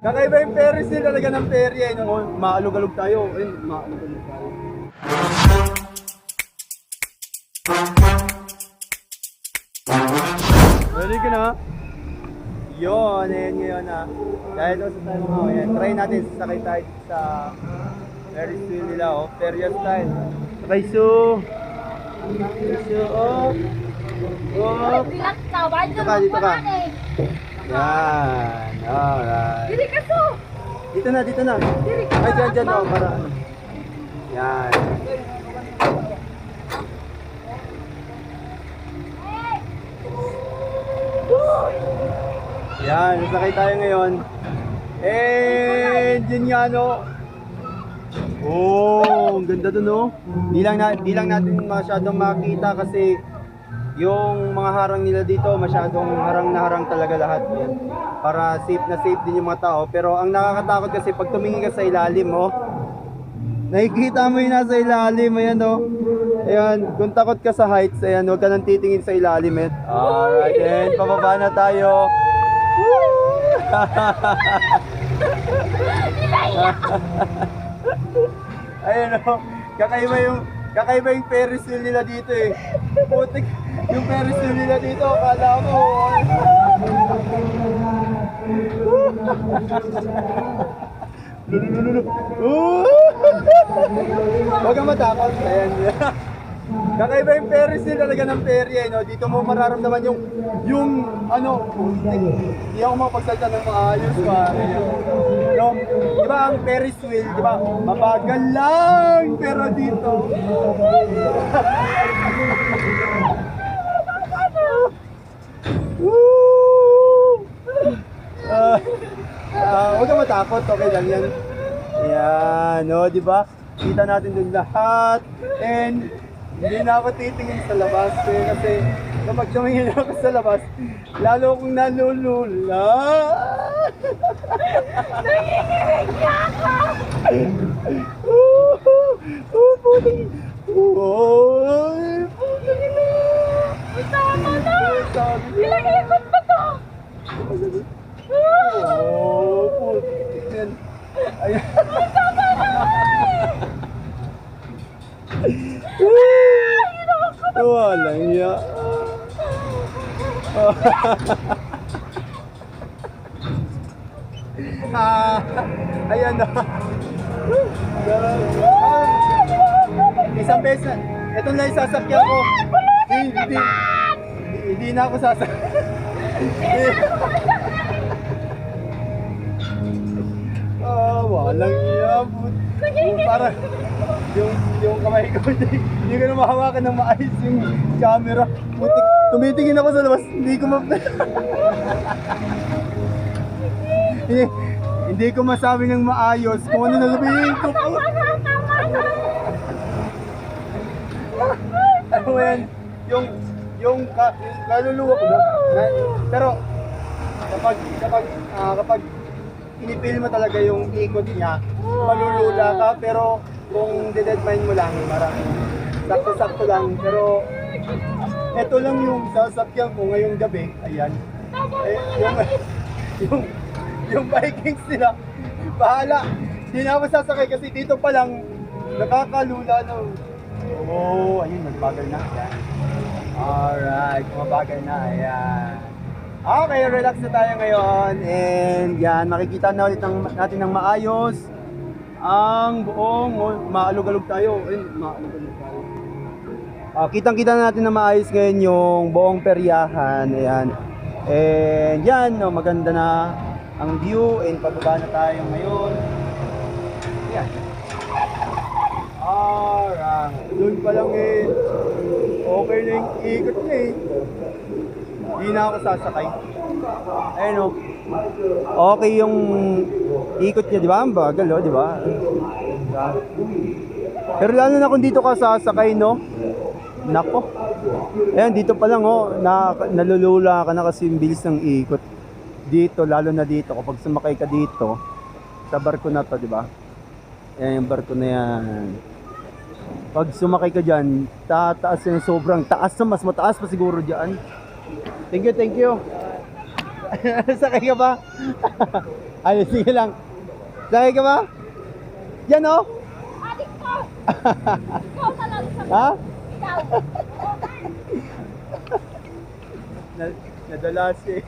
Kakaiba yung Ferris wheel talaga ng ferry. Eh, no? Maalog-alog tayo. Ayun, maalog-alog tayo. Ready ka na? Yun, ayan ngayon na. Dahil doon sa tayo mga ayan, try natin sasakay tayo sa Ferris wheel nila, oh. Ferry style. Sakay so. Oh. Oh. Relax ka, wala Dito ka, dito ka. eh. Yan. Alright. Dili ka so. Dito na, dito na. Ay, dyan, oh, para ano. Yan. Yan, sasakay tayo ngayon. And yun nga, no. Oh, ang ganda dun, no. Di lang natin masyadong makita kasi yung mga harang nila dito, masyadong harang na harang talaga lahat. Yan. Para safe na safe din yung mga tao. Pero ang nakakatakot kasi pag tumingin ka sa ilalim, oh. Nakikita mo yung nasa ilalim, ayan, oh. Ayan, kung takot ka sa heights, ayan, huwag ka nang titingin sa ilalim, eh. Alright, and pababa na tayo. Ayun, oh. Kakaiba yung Ferris wheel nila dito, eh. Putik, yung Ferris wheel nila dito, akala mo. Lulululu. Huwag kang matakot. Ayan. Kakaiba yung Ferris wheel talaga ng ferry, eh, no? Dito mo mararamdaman yung ano, hindi ako makapagsalita ng maayos pa. No? Di ba ang Ferris wheel, di ba? Mabagal lang, pero dito. Huwag kang matakot, okay lang yan. Yan, no, di ba? Kita natin dun lahat. And hindi na ako titingin sa labas kasi kapag tumingin ako sa labas, lalo akong nalulula. Nanginginig ka ako. Puting. Tama na. Ilang ikot ba to? Putik yan. Ayan. Walang iya. Ayan na. Isang beses na. Ito na yung sasakyan ko. Hindi na ako sasakyan. Walang iya. Para yung kamay ko, hindi ko na mahawakan ng maayos yung camera. Putik, tumitingin ako sa labas, hindi ko hindi ko masabi ng maayos kung ano nasabihin ko. Ano yan? Yung kaluluwa ko pero kapag inipil mo talaga yung ikot niya, malulula ka, pero kung deadmine mo lang, parang sakto-sakto lang. Pero eto lang yung sasakyan ko ngayong gabi, ayan. Yung Vikings nila, bahala. Hindi na ako sasakay kasi dito pa lang nakakalula na. Oh, ayun, nagbagal na. Ayan. Alright, mabagal na, ayan. Okay, relax na tayo ngayon. And yan, makikita na ulit natin ng maayos ang buong, maalog-alog tayo. Ayun, maalog-alog tayo. Kitang-kita na natin na maayos ngayon yung buong peryahan. Ayan. And yan, maganda na ang view. And pababa na tayo ngayon. Ayan. Alright. Doon pa lang eh. Okay na yung ikot niya eh. Hindi na ako sasakay. Ayun o. Okay yung ikot niya, di ba? Ang bagal o, di ba? Pero lalo na kung dito ka sasakay, no? Nako. Ayan, dito pa lang o. Nalulula ka na kasi yung bilis ng ikot. Dito, lalo na dito. Kapag sumakay ka dito, sa barko na to, di ba? Ayan yung barko na yan. Pag sumakay ka dyan, tataas yung sobrang taas na, mas mataas pa siguro dyan. Thank you. Sakay ka ba? Ay, sige lang. Sakay ka ba? Yan oh. Adik ko! Ikaw na lang sa Ha? ikaw! Nadala si